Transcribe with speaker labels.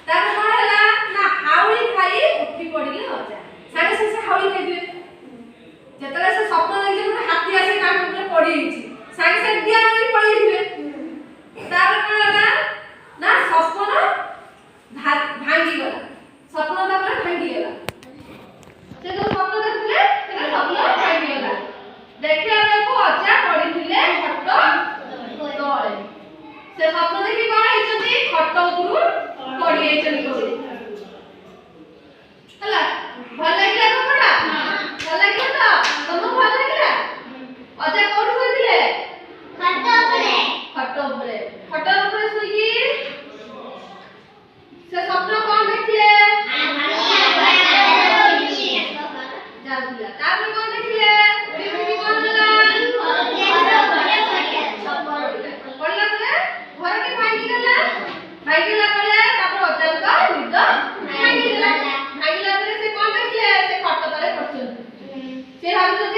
Speaker 1: तापर कोन हला ना हाउली खाई उठी पड़िले अजा सागे से हाउली खाई दिए जेतले से स्वप्न देखि जे हाथी आसी कान ऊपर पड़ी हिची सागे से दिया नहीं पड़ी दिए तापर कोन हला ना स्वप्न भांगी गला स्वप्न तापर भांगी गला से जो स्वप्न देखले से स्वप्न भांगी गला देखिया बेको अजा पड़ी थिले खट तळे से स्वप्न देखि कोन हिचंती खट ऊपर पड़ी हिचंती कोसी हला भल लागिला कपड़ा भल लागिला तो तुम भल लागिला अजा कोठी सोइथिले खट ऊपर सोइकी से स्वप्न कोन देखिले जाउला तापर कोन देखिले उडी कोन होला पड़ला तले घर के भांगी गला पले तापर अजा का निद भांगी गला तले से कोन देखिले से खट तले पड़छ से भाबुछ